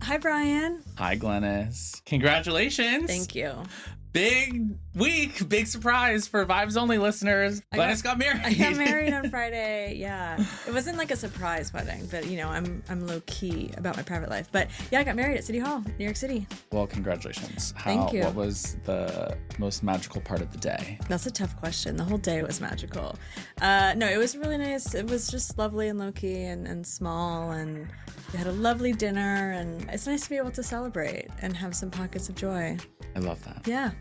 Hi, Brian. Hi, Glennis. Congratulations. Thank you. Big week, big surprise for Vibes Only listeners. Glennis got married. I got married on Friday. Yeah. It wasn't like a surprise wedding, but I'm low key about my private life. But yeah, I got married at City Hall, New York City. Well, congratulations. Thank you. What was the most magical part of the day? That's a tough question. The whole day was magical. No, it was really nice. It was just lovely and low key and small, and we had a lovely dinner, and it's nice to be able to celebrate and have some pockets of joy. I love that. Yeah.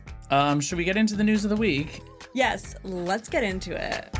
Should we get into the news of the week? Yes, let's get into it.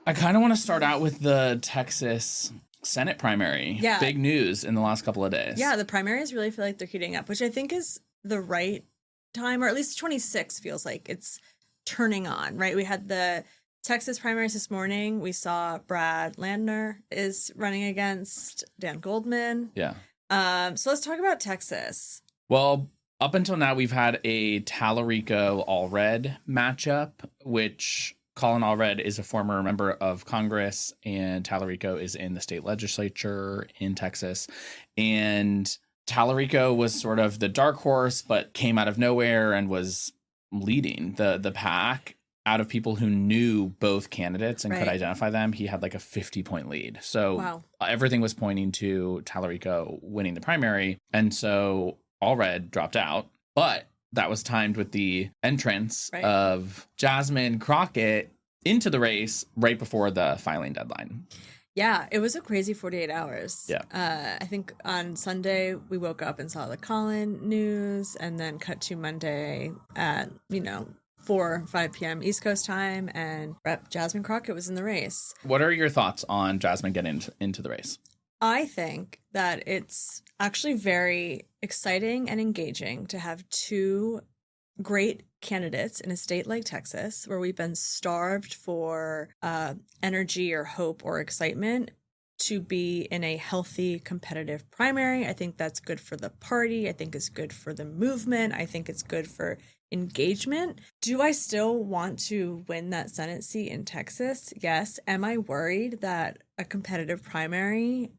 I kind of want to start out with the Texas Senate primary. Yeah. Big news in the last couple of days. Yeah, the primaries really feel like they're heating up, which I think is the right time, or at least 26 feels like it's turning on, right? We had the Texas primaries this morning. We saw Brad Landner is running against Dan Goldman. Yeah. So let's talk about Texas. Well, up until now, we've had a Talarico-Allred matchup, which Colin Allred is a former member of Congress, and Talarico is in the state legislature in Texas. And Talarico was sort of the dark horse, but came out of nowhere and was leading the pack. Out of people who knew both candidates and could identify them, he had like a 50-point lead. So Everything was pointing to Talarico winning the primary. And so Allred dropped out, but that was timed with the entrance of Jasmine Crockett into the race right before the filing deadline. Yeah, it was a crazy 48 hours. Yeah. I think on Sunday we woke up and saw the Colin news, and then cut to Monday at, 4 or 5 p.m. East Coast time, and Rep. Jasmine Crockett was in the race. What are your thoughts on Jasmine getting into the race? I think that it's actually very exciting and engaging to have two great candidates in a state like Texas, where we've been starved for energy or hope or excitement, to be in a healthy, competitive primary. I think that's good for the party. I think it's good for the movement. I think it's good for engagement. Do I still want to win that Senate seat in Texas? Yes. Am I worried that a competitive primary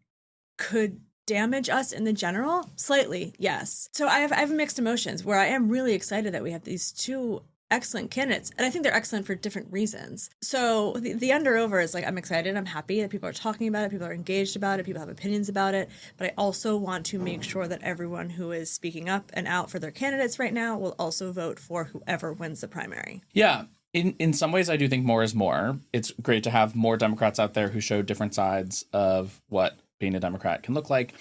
could damage us in the general? Slightly, yes. So I have mixed emotions, where I am really excited that we have these two excellent candidates, and I think they're excellent for different reasons. So the under-over is like, I'm excited, I'm happy that people are talking about it, people are engaged about it, people have opinions about it, but I also want to make sure that everyone who is speaking up and out for their candidates right now will also vote for whoever wins the primary. Yeah. In some ways, I do think more is more. It's great to have more Democrats out there who show different sides of what being a Democrat can look like.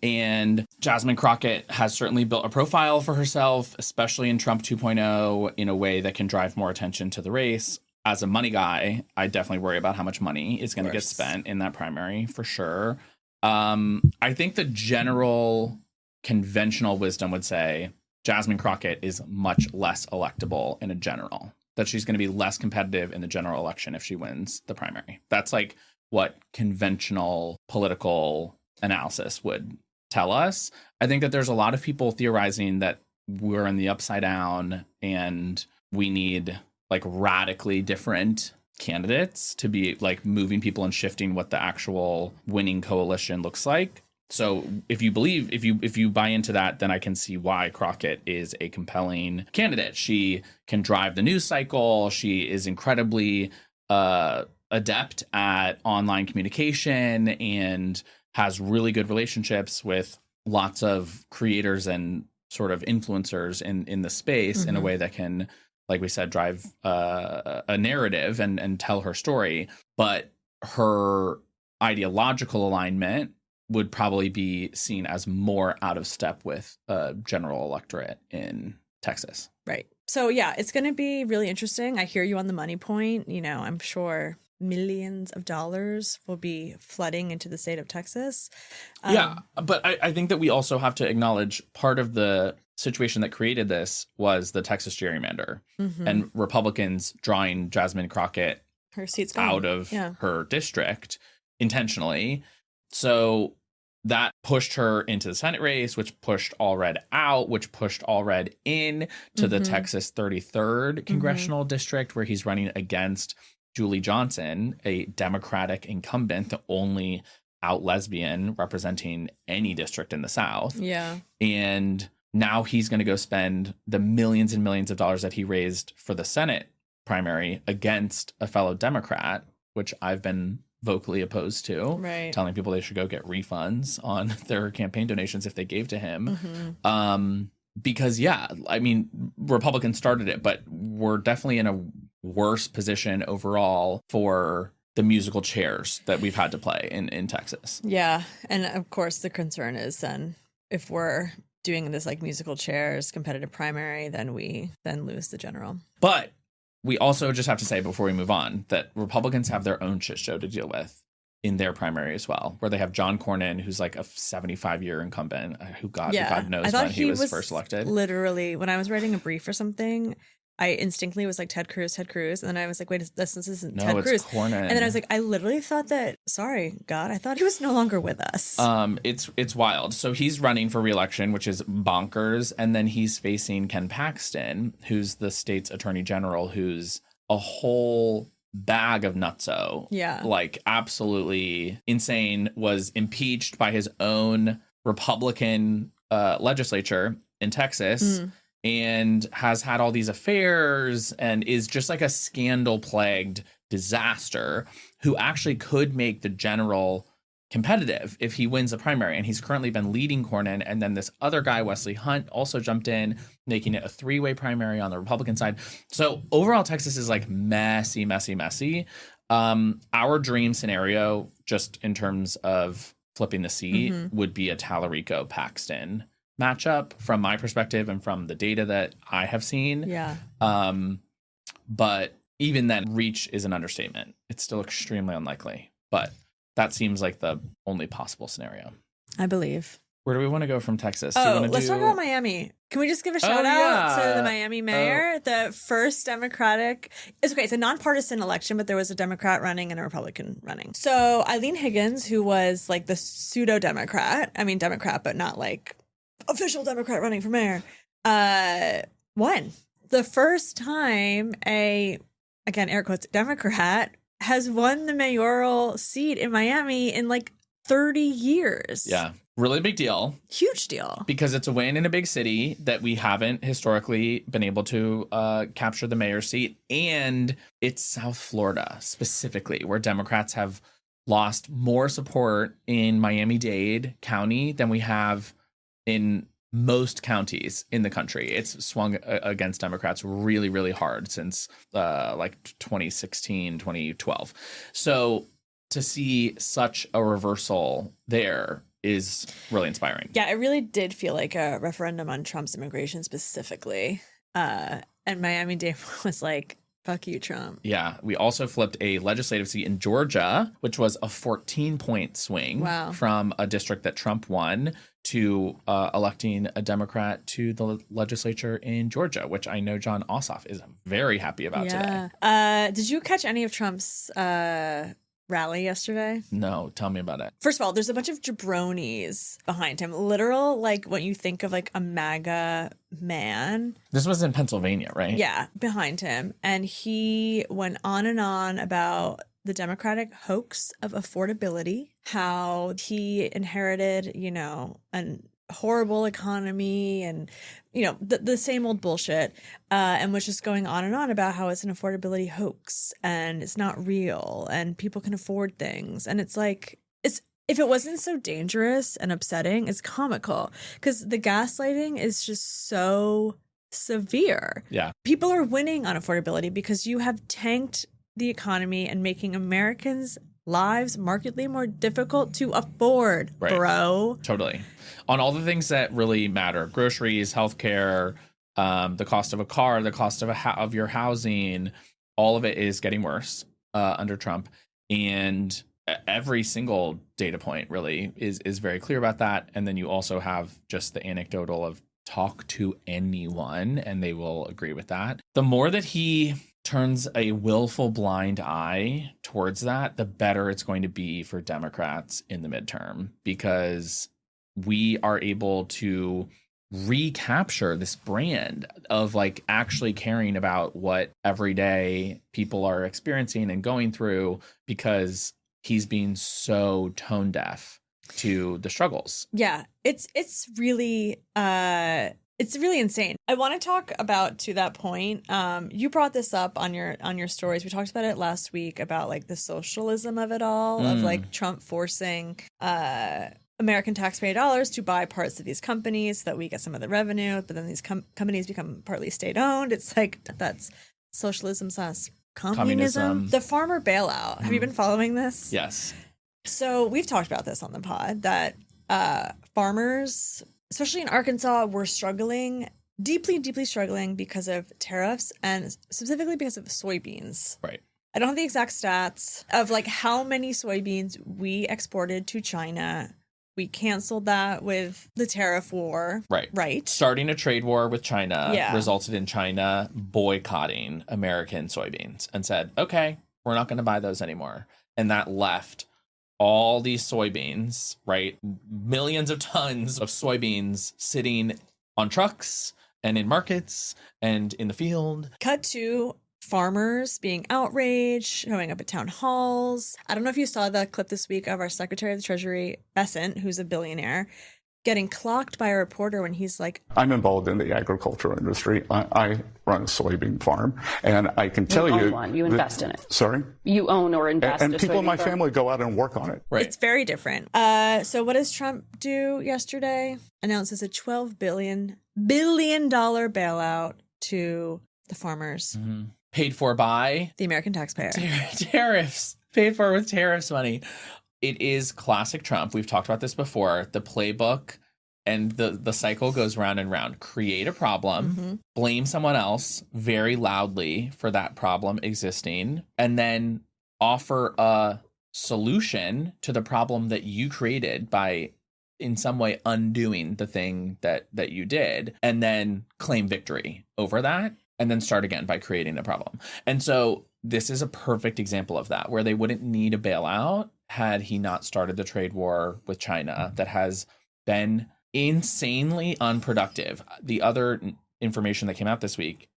And Jasmine Crockett has certainly built a profile for herself, especially in Trump 2.0, in a way that can drive more attention to the race. As a money guy, I definitely worry about how much money is going to get spent in that primary, for sure. I think the general conventional wisdom would say Jasmine Crockett is much less electable in a general, that she's going to be less competitive in the general election if she wins the primary. That's like what conventional political analysis would tell us. I think that there's a lot of people theorizing that we're in the upside down and we need like radically different candidates to be like moving people and shifting what the actual winning coalition looks like. So if you buy into that, then I can see why Crockett is a compelling candidate. She can drive the news cycle. She is incredibly adept at online communication and has really good relationships with lots of creators and sort of influencers in the space in a way that can, like we said, drive a narrative and tell her story. But her ideological alignment would probably be seen as more out of step with a general electorate in Texas. Right. So yeah, it's going to be really interesting. I hear you on the money point. I'm sure millions of dollars will be flooding into the state of Texas. Yeah, but I think that we also have to acknowledge part of the situation that created this was the Texas gerrymander and Republicans drawing Jasmine Crockett her seat's out of her district intentionally. So that pushed her into the Senate race, which pushed Allred out, which pushed Allred in to the Texas 33rd congressional district, where he's running against Julie Johnson, a Democratic incumbent, the only out lesbian representing any district in the South. Yeah. And now he's going to go spend the millions and millions of dollars that he raised for the Senate primary against a fellow Democrat, which I've been vocally opposed to, Right. telling people they should go get refunds on their campaign donations if they gave to him. Mm-hmm. Because, yeah, I mean, Republicans started it, but we're definitely in a worse position overall for the musical chairs that we've had to play in Texas. Yeah. And of course, the concern is then if we're doing this like musical chairs competitive primary, then we then lose the general. But we also just have to say before we move on that Republicans have their own shit show to deal with in their primary as well, where they have John Cornyn, who's like a 75-year incumbent, who God knows when he was first elected. Literally, when I was writing a brief or something, I instinctively was like, Ted Cruz. And then I was like, wait, this isn't Ted Cruz. Cornyn. And then I was like, I literally thought that, sorry, God, I thought he was no longer with us. It's wild. So he's running for re-election, which is bonkers. And then he's facing Ken Paxton, who's the state's attorney general, who's a whole bag of nutso. Yeah. Like absolutely insane, was impeached by his own Republican legislature in Texas. And has had all these affairs and is just like a scandal-plagued disaster who actually could make the general competitive if he wins the primary. And he's currently been leading Cornyn. And then this other guy, Wesley Hunt, also jumped in, making it a three-way primary on the Republican side. So overall, Texas is like messy, messy, messy. Our dream scenario, just in terms of flipping the seat, would be a Talarico-Paxton matchup from my perspective and from the data that I have seen. Yeah. But even then, reach is an understatement. It's still extremely unlikely, but that seems like the only possible scenario. I believe. Where do we want to go from Texas? Let's talk about Miami. Can we just give a shout out to the Miami mayor? The first Democratic. It's okay. It's a nonpartisan election, but there was a Democrat running and a Republican running. So Eileen Higgins, who was like the pseudo Democrat, but not like official Democrat running for mayor, won. The first time again, air quotes, Democrat has won the mayoral seat in Miami in like 30 years. Yeah. Really big deal. Huge deal. Because it's a win in a big city that we haven't historically been able to capture the mayor's seat. And it's South Florida specifically, where Democrats have lost more support in Miami-Dade County than we have in most counties in the country. It's swung against Democrats really, really hard since like 2016, 2012. So to see such a reversal there is really inspiring. Yeah, it really did feel like a referendum on Trump's immigration specifically. And Miami-Dade was like, fuck you, Trump. Yeah. We also flipped a legislative seat in Georgia, which was a 14-point swing from a district that Trump won to electing a Democrat to the legislature in Georgia, which I know John Ossoff is very happy about today. Did you catch any of Trump's rally yesterday? No, tell me about it. First of all, there's a bunch of jabronis behind him. Literal, like when you think of like a MAGA man. This was in Pennsylvania, right? Yeah, behind him. And he went on and on about the Democratic hoax of affordability, how he inherited, an horrible economy and, the same old bullshit, and was just going on and on about how it's an affordability hoax and it's not real and people can afford things. And it's like, if it wasn't so dangerous and upsetting, it's comical because the gaslighting is just so severe. Yeah. People are winning on affordability because you have tanked the economy and making Americans' lives markedly more difficult to afford, bro. Totally. On all the things that really matter, groceries, healthcare, the cost of a car, the cost of your housing, all of it is getting worse under Trump. And every single data point really is very clear about that. And then you also have just the anecdotal of talk to anyone and they will agree with that. The more that he turns a willful blind eye towards that, the better it's going to be for Democrats in the midterm, because we are able to recapture this brand of like actually caring about what everyday people are experiencing and going through, because he's being so tone deaf to the struggles. Yeah, it's really insane. I want to talk about, to that point, you brought this up on your stories. We talked about it last week about like the socialism of it all, of like Trump forcing American taxpayer dollars to buy parts of these companies so that we get some of the revenue, but then these companies become partly state-owned. It's like, that's socialism / communism. The farmer bailout. Have you been following this? Yes. So we've talked about this on the pod, that farmers, especially in Arkansas, were struggling, deeply struggling because of tariffs, and specifically because of soybeans. Right. I don't have the exact stats of like how many soybeans we exported to China. We canceled that with the tariff war. Right. Starting a trade war with China resulted in China boycotting American soybeans and said, okay, we're not going to buy those anymore. And that left all these soybeans, right? Millions of tons of soybeans sitting on trucks and in markets and in the field. Cut to farmers being outraged, showing up at town halls. I don't know if you saw the clip this week of our Secretary of the Treasury, Besant, who's a billionaire, getting clocked by a reporter when he's like, I'm involved in the agricultural industry. I run a soybean farm, and I can tell you... You invest in it. Sorry? You own or invest in And people in my family go out and work on it. Right. It's very different. So what does Trump do yesterday? Announces a $12 billion bailout to the farmers. Mm-hmm. Paid for by the American taxpayer. Tariffs. Paid for with tariffs money. It is classic Trump. We've talked about this before. The playbook and the cycle goes round and round. Create a problem, blame someone else very loudly for that problem existing, and then offer a solution to the problem that you created by in some way undoing the thing that you did, and then claim victory over that, and then start again by creating a problem. And so this is a perfect example of that, where they wouldn't need a bailout had he not started the trade war with China that has been insanely unproductive. The other information that came out this week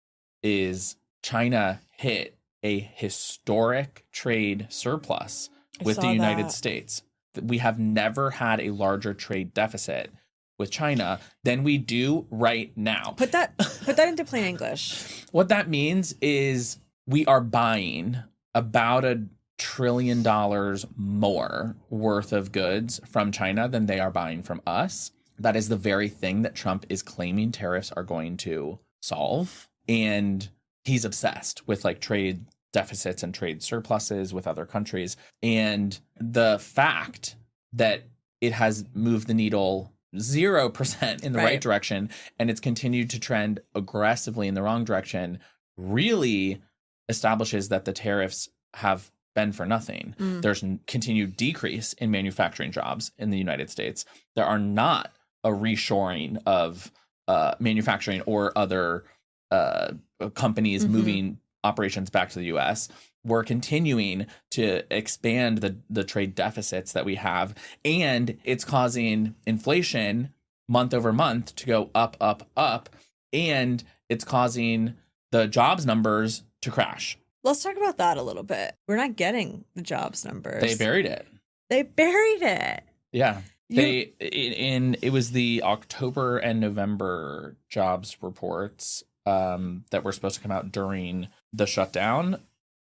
is China hit a historic trade surplus with the United States. We have never had a larger trade deficit with China than we do right now. Put that into plain English. What that means is we are buying about $1 trillion more worth of goods from China than they are buying from us. That is the very thing that Trump is claiming tariffs are going to solve. And he's obsessed with like trade deficits and trade surpluses with other countries. And the fact that it has moved the needle 0% in the right direction, and it's continued to trend aggressively in the wrong direction, really establishes that the tariffs have been for nothing. There's continued decrease in manufacturing jobs in the United States. There are not a reshoring of manufacturing or other companies moving operations back to the U.S. We're continuing to expand the trade deficits that we have, and it's causing inflation month over month to go up, up, up, and it's causing the jobs numbers to crash. Let's talk about that a little bit. We're not getting the jobs numbers. They buried it. Yeah. It was the October and November jobs reports that were supposed to come out during the shutdown,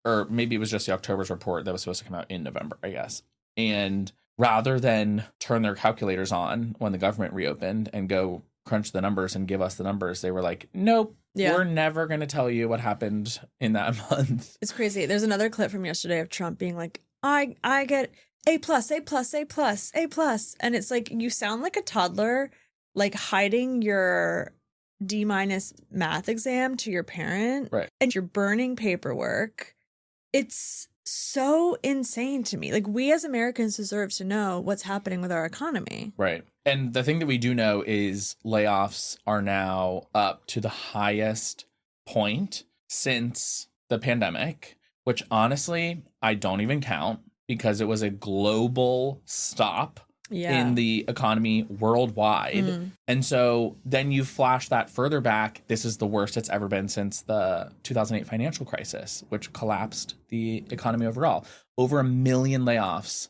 or maybe it was just the October's report that was supposed to come out in November, I guess. And rather than turn their calculators on when the government reopened and go crunch the numbers and give us the numbers, they were like, nope, we're never going to tell you what happened in that month. It's crazy. There's another clip from yesterday of Trump being like, I get A+, A+, A+, A+. And it's like, you sound like a toddler, like hiding your D- math exam to your parent. Right. And you're burning paperwork. It's so insane to me. Like, we as Americans deserve to know what's happening with our economy. Right. And the thing that we do know is layoffs are now up to the highest point since the pandemic, which honestly, I don't even count because it was a global stop in the economy worldwide. And so then you flash that further back. This is the worst it's ever been since the 2008 financial crisis, which collapsed the economy overall. Over 1 million layoffs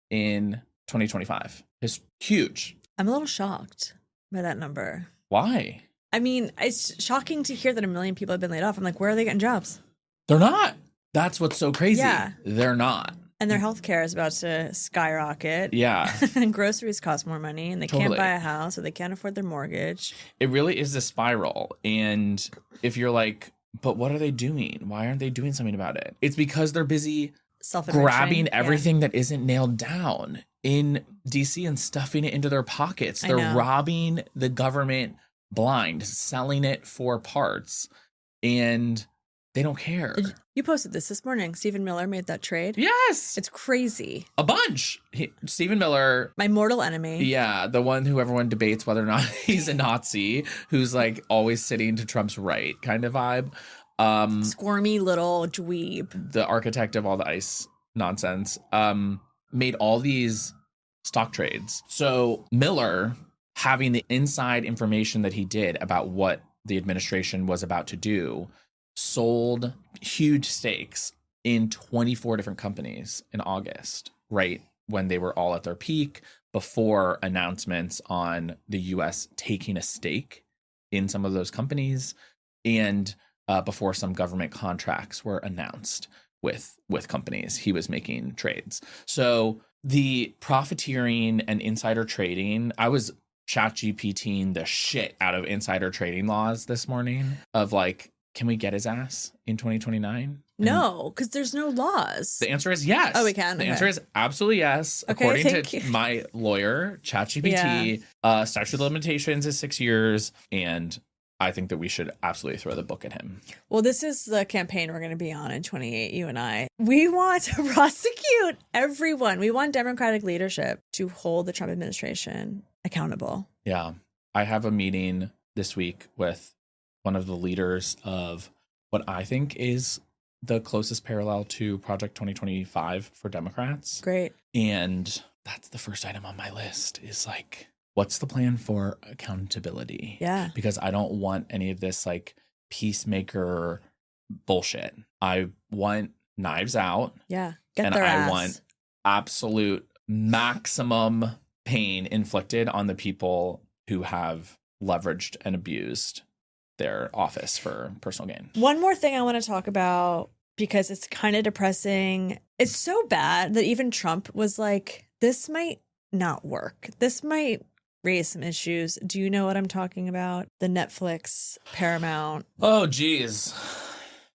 in 2025. It's huge. I'm a little shocked by that number. Why? I mean, it's shocking to hear that 1 million people have been laid off. I'm like, where are they getting jobs? They're not. That's what's so crazy. Yeah. They're not. And their healthcare is about to skyrocket. Yeah. And groceries cost more money, and they Totally. can't buy a house, or they can't afford their mortgage. It really is a spiral. And if you're like, but what are they doing? Why aren't they doing something about it? It's because they're busy grabbing everything that isn't nailed down in DC and stuffing it into their pockets. They're robbing the government blind, selling it for parts, and they don't care. You posted this morning. Stephen Miller made that trade. Yes. It's crazy. A bunch. Stephen Miller. My mortal enemy. Yeah, the one who everyone debates whether or not he's a Nazi, who's like always sitting to Trump's right kind of vibe. Squirmy little dweeb. The architect of all the ICE nonsense, made all these stock trades. So Miller, having the inside information that he did about what the administration was about to do, sold huge stakes in 24 different companies in August, right when they were all at their peak, before announcements on the US taking a stake in some of those companies, and before some government contracts were announced with companies. He was making trades. So the profiteering and insider trading, I was ChatGPTing the shit out of insider trading laws this morning of like, can we get his ass in 2029? No, because there's no laws. The answer is yes. Oh, we can? The Okay. answer is absolutely yes. Okay, According thank to you. my lawyer, ChatGPT, statute of limitations is 6 years, and I think that we should absolutely throw the book at him. Well, this is the campaign we're going to be on in 28, you and I. We want to prosecute everyone. We want Democratic leadership to hold the Trump administration accountable. Yeah. I have a meeting this week with one of the leaders of what I think is the closest parallel to Project 2025 for Democrats. Great. And that's the first item on my list is like, what's the plan for accountability? Yeah. Because I don't want any of this like peacemaker bullshit. I want knives out. Yeah. Get And their I ass. want absolute maximum pain inflicted on the people who have leveraged and abused their office for personal gain. One more thing I want to talk about, because it's kind of depressing. It's so bad that even Trump was like, this might not work. This might raise some issues. Do you know what I'm talking about? The Netflix Paramount Oh, geez.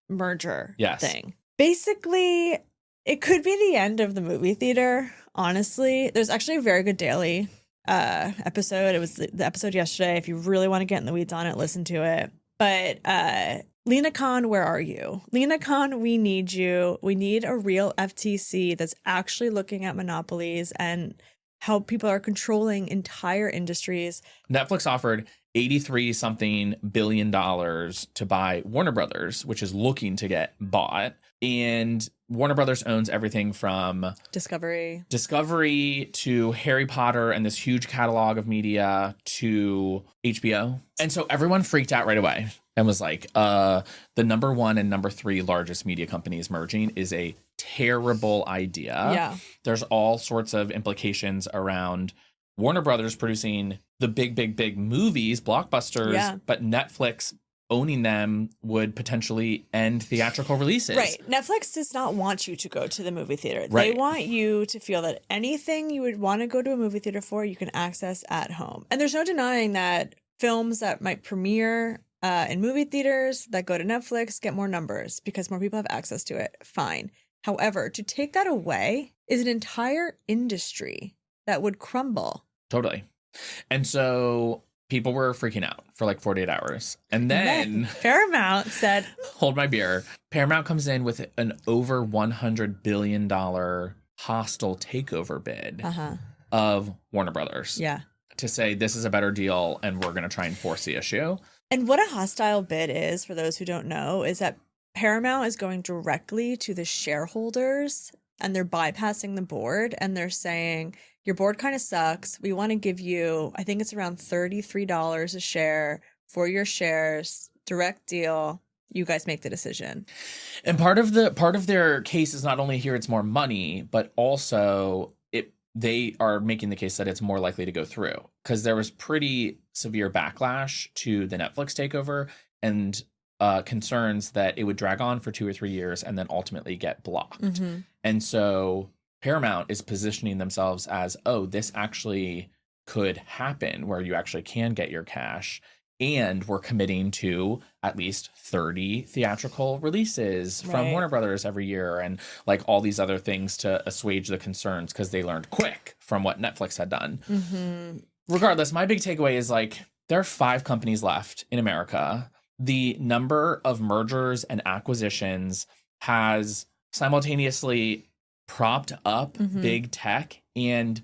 merger Yes. thing. Basically, it could be the end of the movie theater, honestly. There's actually a very good Daily episode. It was the episode yesterday. If you really want to get in the weeds on it, listen to it. But Lina Kahn, where are you? Lina Kahn, we need you. We need a real FTC that's actually looking at monopolies and how people are controlling entire industries. Netflix offered $83-something billion to buy Warner Brothers, which is looking to get bought. And Warner Brothers owns everything from Discovery to Harry Potter and this huge catalog of media to HBO. And so everyone freaked out right away and was like, the number 1 and number 3 largest media companies merging is a terrible idea. Yeah. There's all sorts of implications around Warner Brothers producing the big movies, blockbusters, Yeah. but Netflix owning them would potentially end theatrical releases. Right. Netflix does not want you to go to the movie theater. Right. They want you to feel that anything you would want to go to a movie theater for, you can access at home. And there's no denying that films that might premiere in movie theaters that go to Netflix get more numbers because more people have access to it. Fine. However, to take that away is an entire industry that would crumble. Totally. And so people were freaking out for like 48 hours. And then Paramount said, hold my beer. Paramount comes in with an over $100 billion hostile takeover bid of Warner Brothers. yeah. To say this is a better deal and we're going to try and force the issue. And what a hostile bid is, for those who don't know, is that Paramount is going directly to the shareholders and they're bypassing the board and they're saying, your board kind of sucks. We want to give you, I think it's around $33 a share for your shares, direct deal. You guys make the decision. And part of their case is not only here it's more money, but also they are making the case that it's more likely to go through, because there was pretty severe backlash to the Netflix takeover and concerns that it would drag on for 2 or 3 years and then ultimately get blocked. Mm-hmm. And so Paramount is positioning themselves as, oh, this actually could happen where you actually can get your cash. And we're committing to at least 30 theatrical releases from Warner Brothers every year, and like all these other things to assuage the concerns, because they learned quick from what Netflix had done. Mm-hmm. Regardless, my big takeaway is like there are 5 companies left in America. The number of mergers and acquisitions has simultaneously propped up big tech and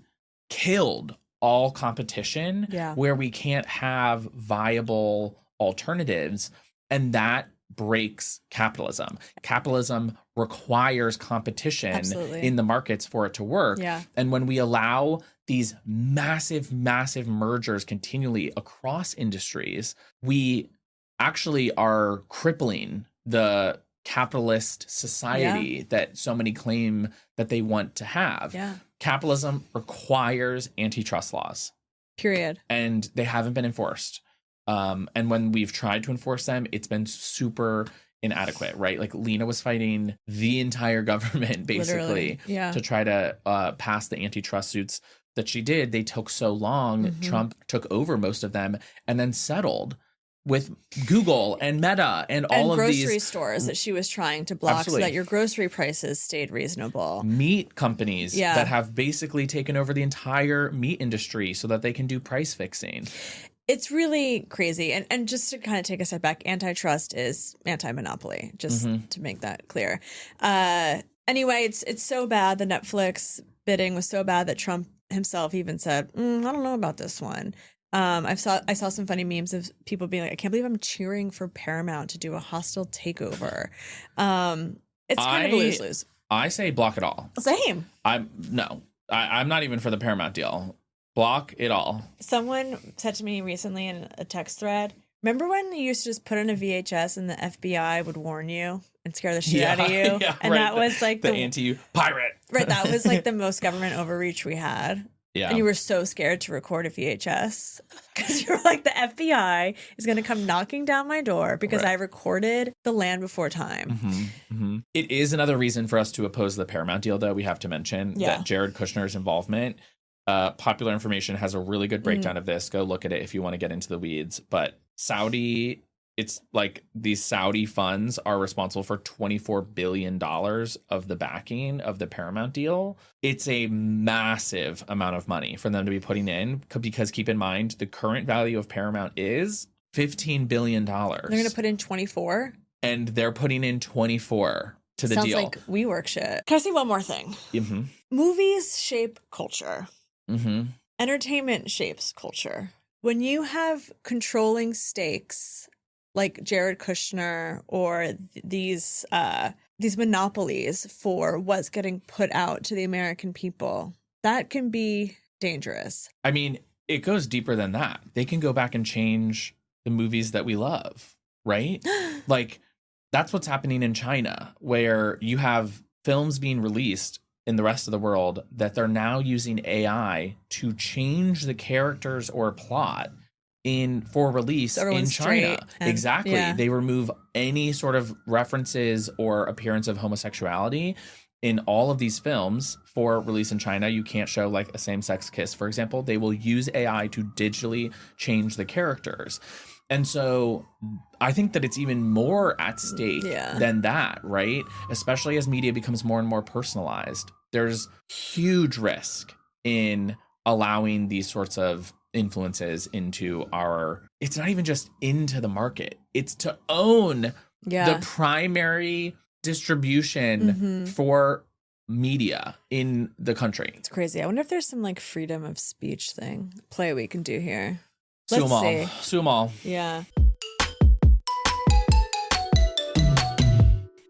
killed all competition where we can't have viable alternatives. And that breaks capitalism. Capitalism requires competition in the markets for it to work. Yeah. And when we allow these massive, massive mergers continually across industries, we actually are crippling the capitalist society that so many claim that they want to have. Yeah. Capitalism requires antitrust laws. Period. And they haven't been enforced. And when we've tried to enforce them, it's been super inadequate, right? Like Lina was fighting the entire government basically to try to pass the antitrust suits that she did. They took so long. Trump took over most of them and then settled with Google and Meta and all of these grocery stores that she was trying to block so that your grocery prices stayed reasonable. Meat companies that have basically taken over the entire meat industry so that they can do price fixing. It's really crazy. And just to kind of take a step back, antitrust is anti-monopoly, just to make that clear. Anyway, it's so bad. The Netflix bidding was so bad that Trump himself even said, I don't know about this one. I saw some funny memes of people being like, I can't believe I'm cheering for Paramount to do a hostile takeover. It's kind of a lose-lose. I say block it all. Same. I'm not even for the Paramount deal. Block it all. Someone said to me recently in a text thread, remember when you used to just put in a VHS and the FBI would warn you and scare the shit out of you? Yeah, and that was like the anti-you pirate. Right, that was like the most government overreach we had. Yeah. And you were so scared to record a VHS because you were like, the FBI is going to come knocking down my door because I recorded The Land Before Time. It is another reason for us to oppose the Paramount deal, though. We have to mention that Jared Kushner's involvement. Popular Information has a really good breakdown of this. Go look at it if you want to get into the weeds. But it's like these Saudi funds are responsible for $24 billion of the backing of the Paramount deal. It's a massive amount of money for them to be putting in, because keep in mind, the current value of Paramount is $15 billion. They're going to put in 24? And they're putting in 24 to the deal. Sounds like WeWork shit. Can I say one more thing? Movies shape culture. Entertainment shapes culture. When you have controlling stakes like Jared Kushner or these monopolies for what's getting put out to the American people, that can be dangerous. I mean, it goes deeper than that. They can go back and change the movies that we love, right? Like, that's what's happening in China, where you have films being released in the rest of the world that they're now using AI to change the characters or plot for release in China. Exactly. They remove any sort of references or appearance of homosexuality in all of these films for release in China. You can't show like a same-sex kiss, for example. They will use AI to digitally change the characters. And so I think that it's even more at stake than that, right? Especially as media becomes more and more personalized. There's huge risk in allowing these sorts of influences into it's not even just into the market. It's to own the primary distribution for media in the country. It's crazy. I wonder if there's some like freedom of speech play we can do here. Sue them all. Yeah.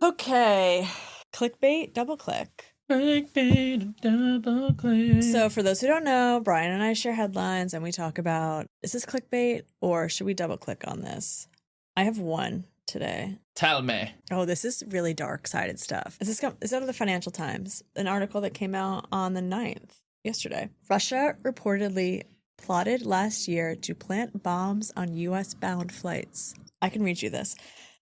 Okay. Clickbait, double click. Clickbait, double click. So for those who don't know, Brian and I share headlines and we talk about, is this clickbait or should we double click on this? I have one today. Tell me. Oh, this is really dark-sided stuff. It's out of the Financial Times, an article that came out on the 9th, yesterday. Russia reportedly plotted last year to plant bombs on U.S.-bound flights. I can read you this.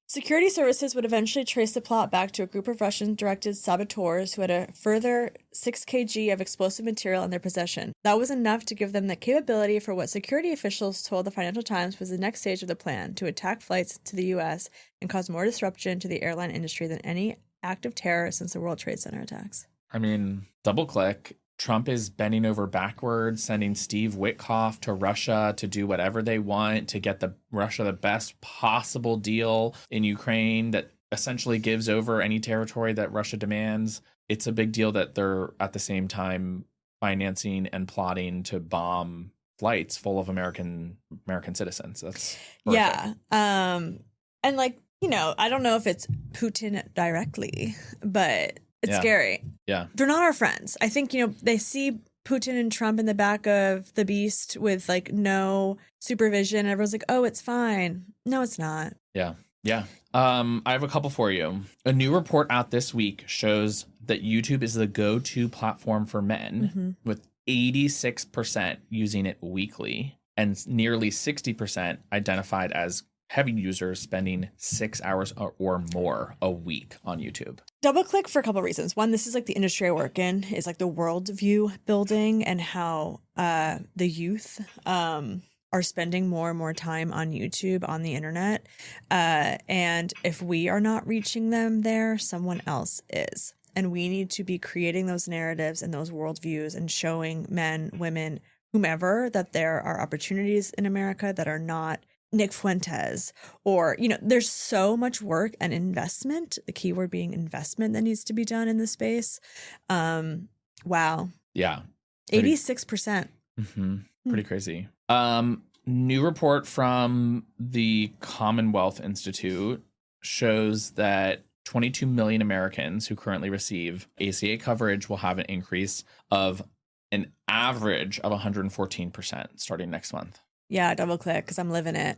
Security services would eventually trace the plot back to a group of Russian-directed saboteurs who had a further 6 kg of explosive material in their possession. That was enough to give them the capability for what security officials told the Financial Times was the next stage of the plan, to attack flights to the U.S. and cause more disruption to the airline industry than any act of terror since the World Trade Center attacks. I mean, double click. Trump is bending over backwards, sending Steve Witkoff to Russia to do whatever they want to get Russia the best possible deal in Ukraine that essentially gives over any territory that Russia demands. It's a big deal that they're at the same time financing and plotting to bomb flights full of American citizens. That's horrific. Yeah. And like, you know, I don't know if it's Putin directly, but it's scary. Yeah. They're not our friends. I think, you know, they see Putin and Trump in the back of the beast with like no supervision. And everyone's like, oh, it's fine. No, it's not. Yeah. Yeah. I have a couple for you. A new report out this week shows that YouTube is the go-to platform for men, with 86% using it weekly and nearly 60% identified as heavy users spending 6 hours or more a week on YouTube. Double click for a couple of reasons. One, this is like the industry I work in, is like the worldview building and how the youth are spending more and more time on YouTube, on the internet. And if we are not reaching them there, someone else is. And we need to be creating those narratives and those worldviews and showing men, women, whomever, that there are opportunities in America that are not Nick Fuentes, or, you know, there's so much work and investment, the key word being investment, that needs to be done in this space. Wow. Yeah. 86%. Pretty crazy. New report from the Commonwealth Institute shows that 22 million Americans who currently receive ACA coverage will have an increase of an average of 114% starting next month. Yeah, double click because I'm living it.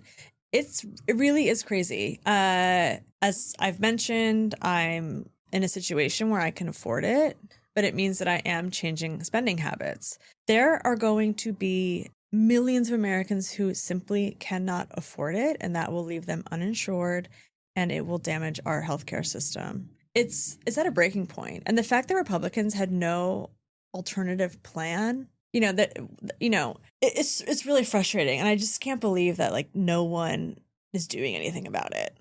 It really is crazy. As I've mentioned, I'm in a situation where I can afford it, but it means that I am changing spending habits. There are going to be millions of Americans who simply cannot afford it, and that will leave them uninsured, and it will damage our healthcare system. It's at a breaking point. And the fact that Republicans had no alternative plan, it's really frustrating. And I just can't believe that like no one is doing anything about it.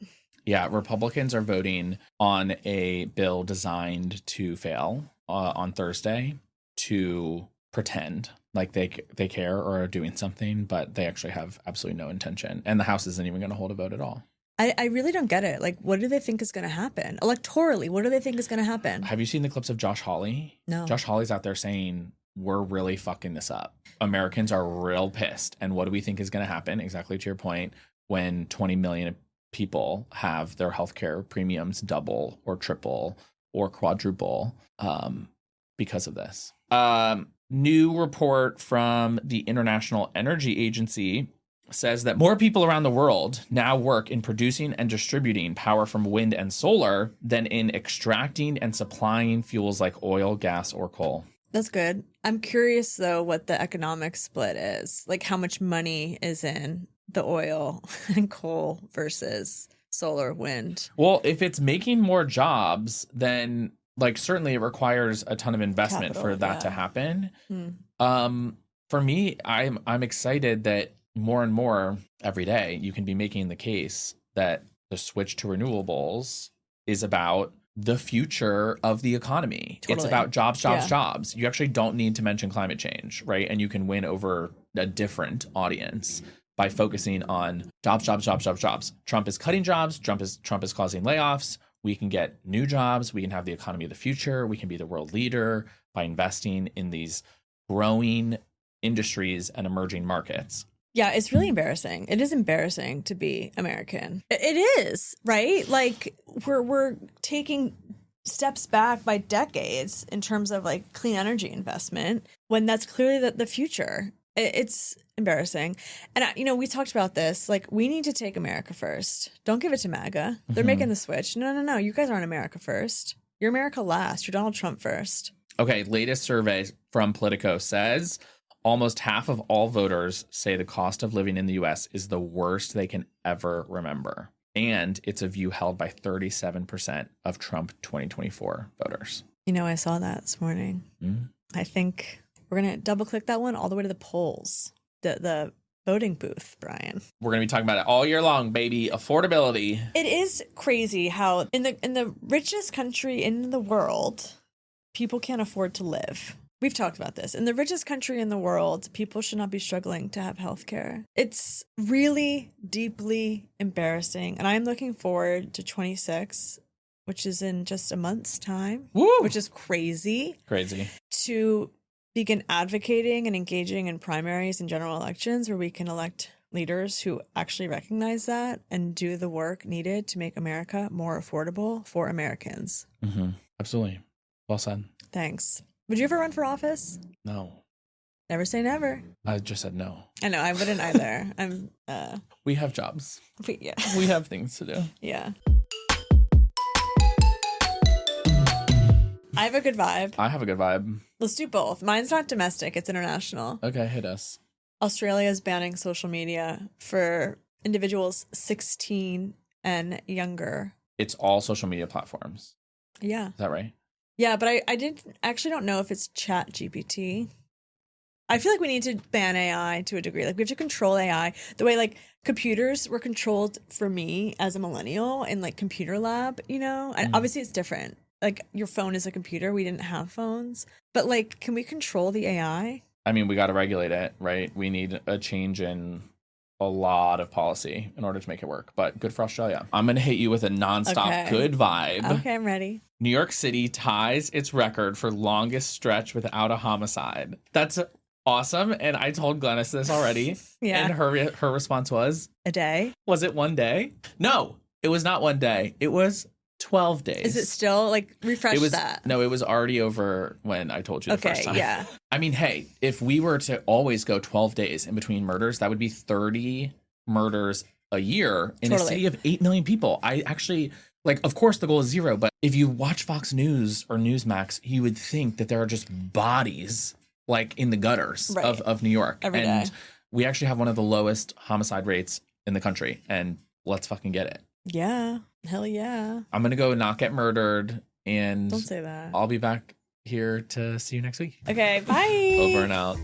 Yeah, Republicans are voting on a bill designed to fail on Thursday to pretend like they care or are doing something, but they actually have absolutely no intention. And the House isn't even going to hold a vote at all. I really don't get it. Like, what do they think is going to happen? Electorally, what do they think is going to happen? Have you seen the clips of Josh Hawley? No. Josh Hawley's out there saying, we're really fucking this up. Americans are real pissed. And what do we think is going to happen? Exactly to your point, when 20 million people have their healthcare premiums double or triple or quadruple because of this. New report from the International Energy Agency says that more people around the world now work in producing and distributing power from wind and solar than in extracting and supplying fuels like oil, gas, or coal. That's good. I'm curious, though, what the economic split is. Like, how much money is in the oil and coal versus solar, wind? Well, if it's making more jobs, then like certainly it requires a ton of investment for that to happen. For me, I'm excited that more and more every day you can be making the case that the switch to renewables is about the future of the economy. Totally. It's about jobs. You actually don't need to mention climate change, right? And you can win over a different audience by focusing on jobs. Trump is cutting jobs. Trump is causing layoffs. We can get new jobs. We can have the economy of the future. We can be the world leader by investing in these growing industries and emerging markets. Yeah, it's really embarrassing. It is embarrassing to be American. It is, right? Like we're taking steps back by decades in terms of like clean energy investment when that's clearly the future. It's embarrassing. And, we talked about this. Like, we need to take America first. Don't give it to MAGA. They're making the switch. No. You guys aren't America first. You're America last. You're Donald Trump first. Okay, latest survey from Politico says almost half of all voters say the cost of living in the U.S. is the worst they can ever remember. And it's a view held by 37% of Trump 2024 voters. I saw that this morning. I think we're going to double click that one all the way to the polls, the voting booth, Brian. We're going to be talking about it all year long, baby. Affordability. It is crazy how in the richest country in the world, people can't afford to live. We've talked about this. In the richest country in the world, people should not be struggling to have health care. It's really deeply embarrassing. And I'm looking forward to 26, which is in just a month's time. Woo! Which is crazy. Crazy. To begin advocating and engaging in primaries and general elections where we can elect leaders who actually recognize that and do the work needed to make America more affordable for Americans. Mm-hmm. Absolutely. Well said. Thanks. Would you ever run for office? No. Never say never. I just said no. I know, I wouldn't either. We have jobs. Yeah. We have things to do. Yeah. I have a good vibe. I have a good vibe. Let's do both. Mine's not domestic, it's international. Okay, hit us. Australia is banning social media for individuals 16 and younger. It's all social media platforms. Yeah. Is that right? Yeah, but I don't know if it's Chat GPT. I feel like we need to ban AI to a degree. Like, we have to control AI the way like computers were controlled for me as a millennial in like computer lab, and obviously it's different. Like, your phone is a computer. We didn't have phones, but like, can we control the AI? I mean, we got to regulate it, right? We need a change in a lot of policy in order to make it work, but good for Australia. I'm going to hit you with a nonstop good vibe. Okay, I'm ready. New York City ties its record for longest stretch without a homicide. That's awesome. And I told Glennis this already. Yeah. And her response was? A day. Was it one day? No, it was not one day. It was 12 days. Is it still like refresh that? No, it was already over when I told you the first time. Yeah. I mean, hey, if we were to always go 12 days in between murders, that would be 30 murders a year in a city of 8 million people. I actually, like, of course the goal is 0, but if you watch Fox News or Newsmax, you would think that there are just bodies like in the gutters of New York. Every day. We actually have one of the lowest homicide rates in the country, and let's fucking get it. Yeah. Hell yeah. I'm going to go not get murdered, and Don't say that. I'll be back here to see you next week. Okay, bye. Over and out.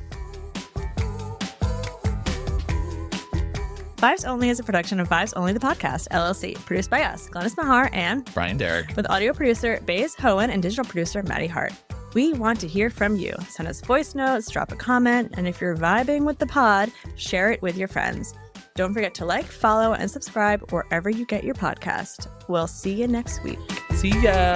Vibes Only is a production of Vibes Only the Podcast, LLC, produced by us, Glennis Meagher and Brian Derrick, with audio producer Baze Hohen and digital producer Maddie Hart. We want to hear from you. Send us voice notes, drop a comment, and if you're vibing with the pod, share it with your friends. Don't forget to like, follow, and subscribe wherever you get your podcast. We'll see you next week. See ya.